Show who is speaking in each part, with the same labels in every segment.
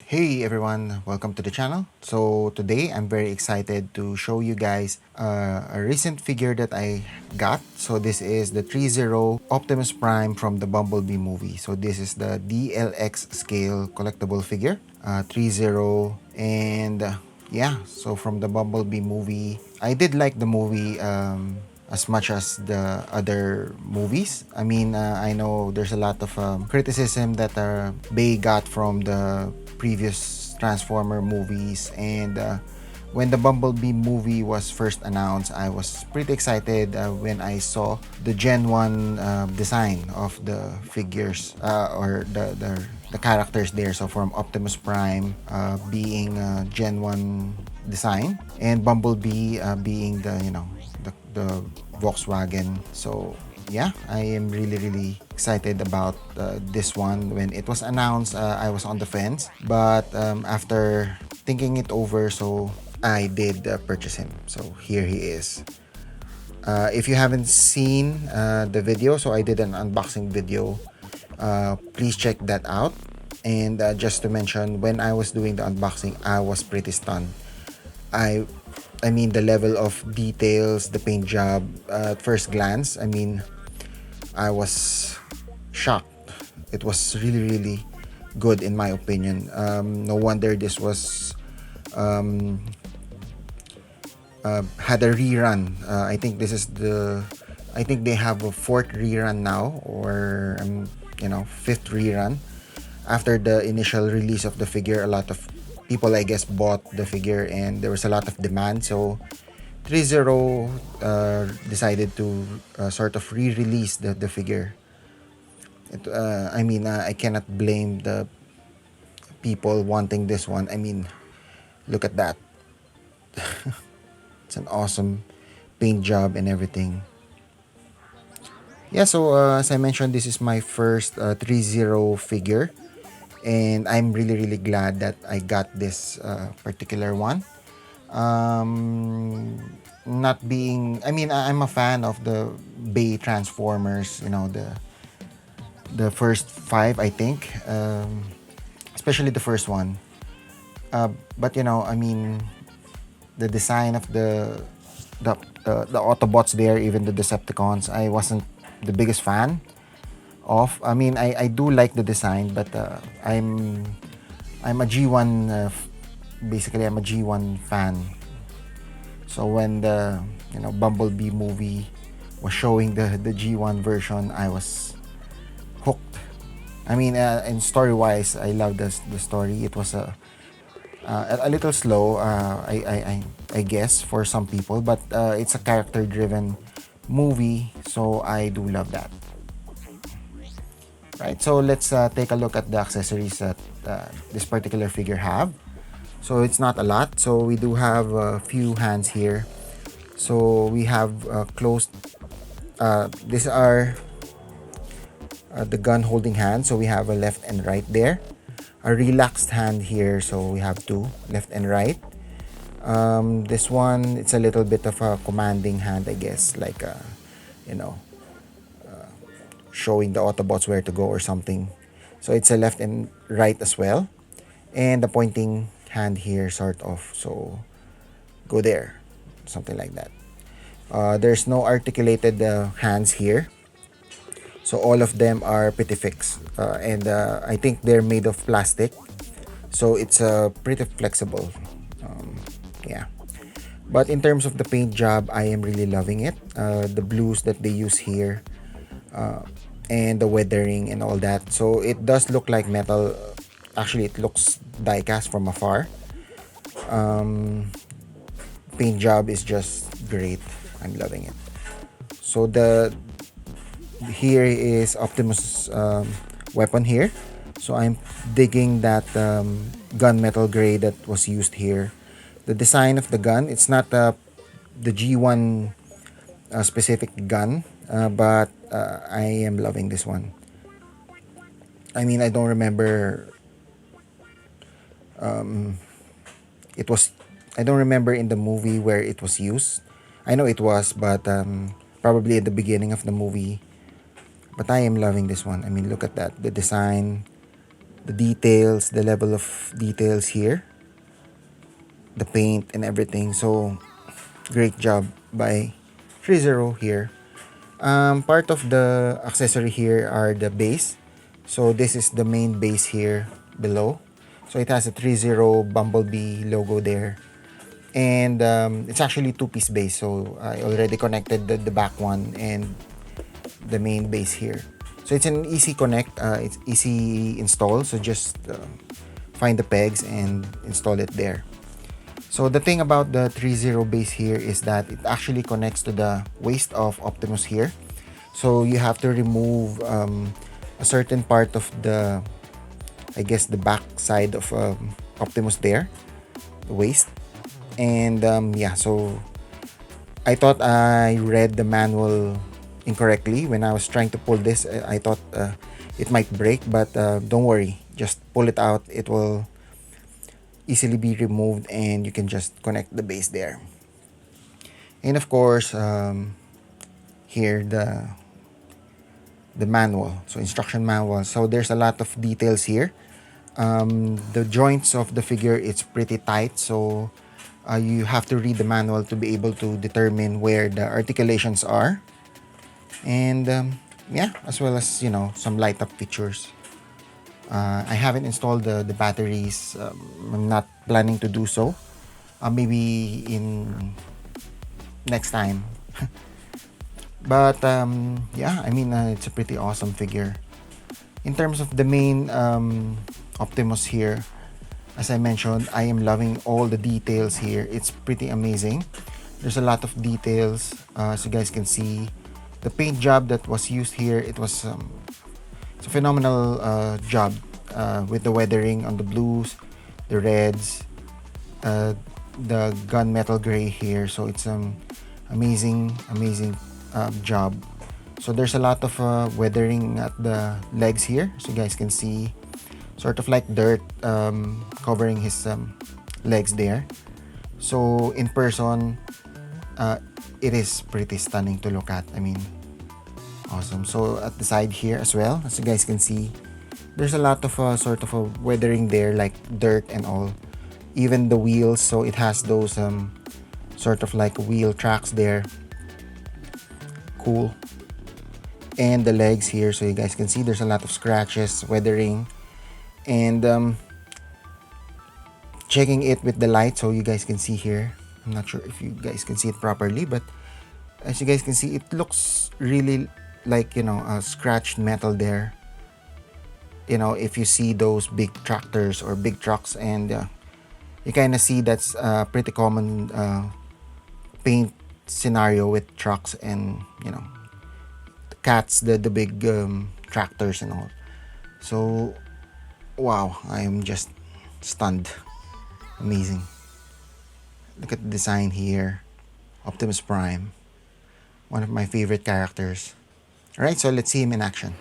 Speaker 1: Hey everyone, welcome to the channel. So today I'm very excited to show you guys a recent figure that I got. So this is the ThreeZero Optimus Prime from the Bumblebee movie. So this is the DLX scale collectible figure, ThreeZero, and yeah, so from the Bumblebee movie. I did like the movie as much as the other movies. I know there's a lot of criticism that Bay got from the previous Transformer movies, and when the Bumblebee movie was first announced, I was pretty excited when I saw the Gen 1 design of the figures or the characters there. So from Optimus Prime being Gen 1 design, and Bumblebee being the Volkswagen. So yeah, I am really excited about this one. When it was announced, I was on the fence, but after thinking it over, so I did purchase him. So here he is. If you haven't seen the video, so I did an unboxing video. Please check that out. And just to mention, when I was doing the unboxing, I was pretty stunned. I I mean the level of details, the paint job, at first glance, I was shocked. It was really good in my opinion. No wonder this was had a rerun. I think they have a fourth rerun now, or fifth rerun. After the initial release of the figure, a lot of people, I guess, bought the figure, and there was a lot of demand. So ThreeZero decided to sort of re-release the figure. I cannot blame the people wanting this one. Look at that. It's an awesome paint job and everything. Yeah, so as I mentioned, this is my first ThreeZero figure, and I'm really glad that I got this particular one. Not being, I'm a fan of the Bay Transformers, the first five, I think, especially the first one. But the design of the Autobots there, even the Decepticons, I wasn't the biggest fan of. I do like the design, but I'm a G1 basically I'm a G1 fan. So when the Bumblebee movie was showing the G1 version, I was hooked. And story wise, I love the story. It was a little slow, I guess, for some people, but it's a character driven movie, so I do love that. Right, so let's take a look at the accessories that this particular figure have. So it's not a lot. So we do have a few hands here. So we have closed. These are the gun holding hand. So we have a left and right there. A relaxed hand here. So we have two, left and right. This one, it's a little bit of a commanding hand, I guess, like showing the Autobots where to go or something. So it's a left and right as well. And the pointing hand here, sort of. So go there, something like that. There's no articulated hands here. So all of them are pretty fixed. And I think they're made of plastic. So it's pretty flexible. Yeah. But in terms of the paint job, I am really loving it. The blues that they use here. And the weathering and all that. So it does look like metal. Actually, it looks die-cast from afar. Paint job is just great. I'm loving it. So here is Optimus weapon here. So I'm digging that gunmetal gray that was used here. The design of the gun, it's not the G1 specific gun, but I am loving this one. I don't remember it was I don't remember in the movie where it was used. I know it was, but probably at the beginning of the movie. But I am loving this one. Look at that. The design, the details, the level of details here, the paint and everything. So great job by ThreeZero here. Part of the accessory here are the base. So this is the main base here below. So it has a ThreeZero Bumblebee logo there. And it's actually two-piece base. So I already connected the back one and the main base here. So it's an easy connect, it's easy install. So just find the pegs and install it there. So the thing about the ThreeZero base here is that it actually connects to the waist of Optimus here. So you have to remove a certain part of the, I guess, the back side of Optimus there, the waist. And yeah, so I thought I read the manual incorrectly when I was trying to pull this. I thought it might break, but don't worry, just pull it out. It will easily be removed and you can just connect the base there. And of course, here the manual, so instruction manual. So there's a lot of details here. The joints of the figure, it's pretty tight, so you have to read the manual to be able to determine where the articulations are. And yeah, as well as, you know, some light up features. I haven't installed the batteries. I'm not planning to do so. Maybe in next time. But yeah, I mean, it's a pretty awesome figure. In terms of the main Optimus here, as I mentioned, I am loving all the details here. It's pretty amazing. There's a lot of details, as you guys can see. The paint job that was used here, it was it's a phenomenal job with the weathering on the blues, the reds, the gunmetal gray here. So it's amazing job. So there's a lot of weathering at the legs here, so you guys can see, sort of like dirt covering his legs there. So in person, it is pretty stunning to look at. I mean, awesome. So at the side here as well, as you guys can see, there's a lot of sort of a weathering there, like dirt and all. Even the wheels, so it has those sort of like wheel tracks there. Cool. And the legs here, so you guys can see there's a lot of scratches, weathering. And checking it with the light, so you guys can see here. I'm not sure if you guys can see it properly, but as you guys can see, it looks really like, you know, scratched metal there. You know, if you see those big tractors or big trucks, and you kind of see that's a pretty common paint scenario with trucks and, you know, cats, the big tractors and all. So wow, I am just stunned. Amazing. Look at the design here. Optimus Prime, one of my favorite characters. All right, so let's see him in action.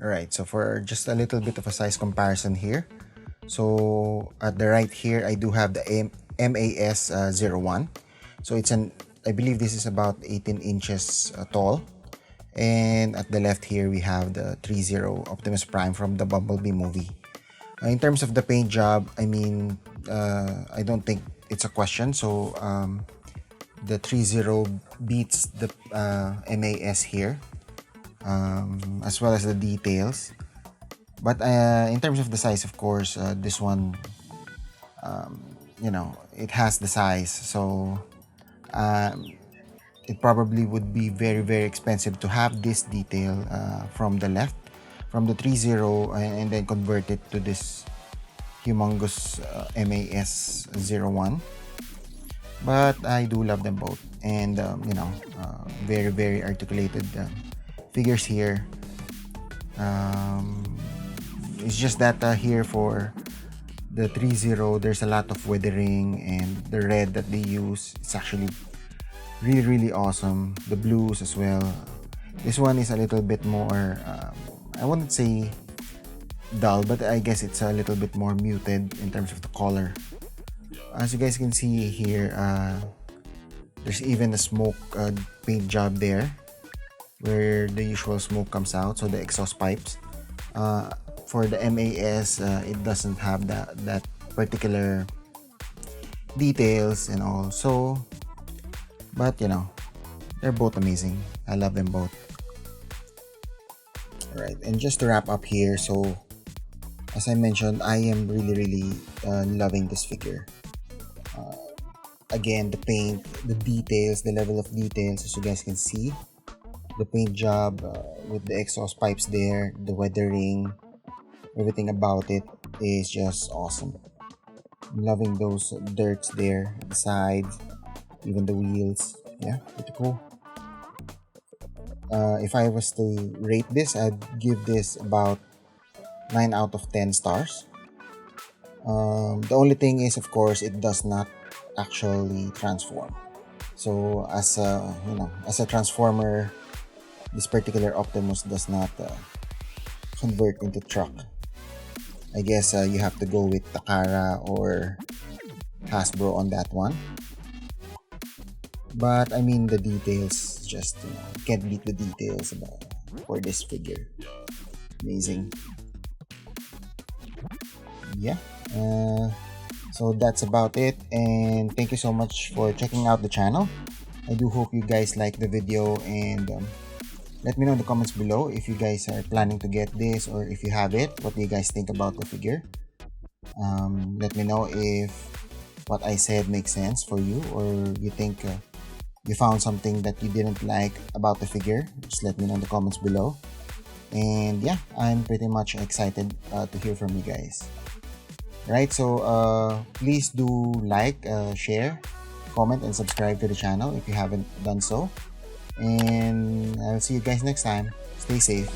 Speaker 1: Alright, so for just a little bit of a size comparison here. So at the right here, I do have the MAS 01. So it's I believe this is about 18 inches tall. And at the left here, we have the ThreeZero Optimus Prime from the Bumblebee movie. In terms of the paint job, I mean, I don't think it's a question. So the ThreeZero beats the MAS here, as well as the details. But in terms of the size, of course, this one, you know, it has the size. So it probably would be very, very expensive to have this detail from the left, from the ThreeZero, and then convert it to this humongous MAS 01. But I do love them both, and you know, very, very articulated figures here. It's just that here for the ThreeZero, there's a lot of weathering, and the red that they use, it's actually really, really awesome. The blues as well. This one is a little bit more, I wouldn't say dull, but I guess it's a little bit more muted in terms of the color. As you guys can see here, there's even a smoke paint job there where the usual smoke comes out, so the exhaust pipes. For the MAS, it doesn't have that particular details and all. So, but you know, they're both amazing. I love them both. Alright, and just to wrap up here, so as I mentioned, I am really, really loving this figure. Again, the paint, the details, the level of details, as you guys can see, the paint job with the exhaust pipes there, the weathering, everything about it is just awesome. I'm loving those dirts there, the sides, even the wheels. Yeah, pretty cool. If I was to rate this, I'd give this about 9 out of 10 stars. The only thing is, of course, it does not actually transform. So as a, you know, as a transformer, this particular Optimus does not convert into truck. I guess you have to go with Takara or Hasbro on that one. But I mean, the details, just, you know, can't beat the details for this figure. Amazing. Yeah. So that's about it, and thank you so much for checking out the channel. I do hope you guys like the video, and let me know in the comments below if you guys are planning to get this, or if you have it, what do you guys think about the figure. Let me know if what I said makes sense for you, or you think you found something that you didn't like about the figure. Just let me know in the comments below. And yeah, I'm pretty much excited to hear from you guys. Right, so please do like, share, comment, and subscribe to the channel if you haven't done so. And I'll see you guys next time. Stay safe.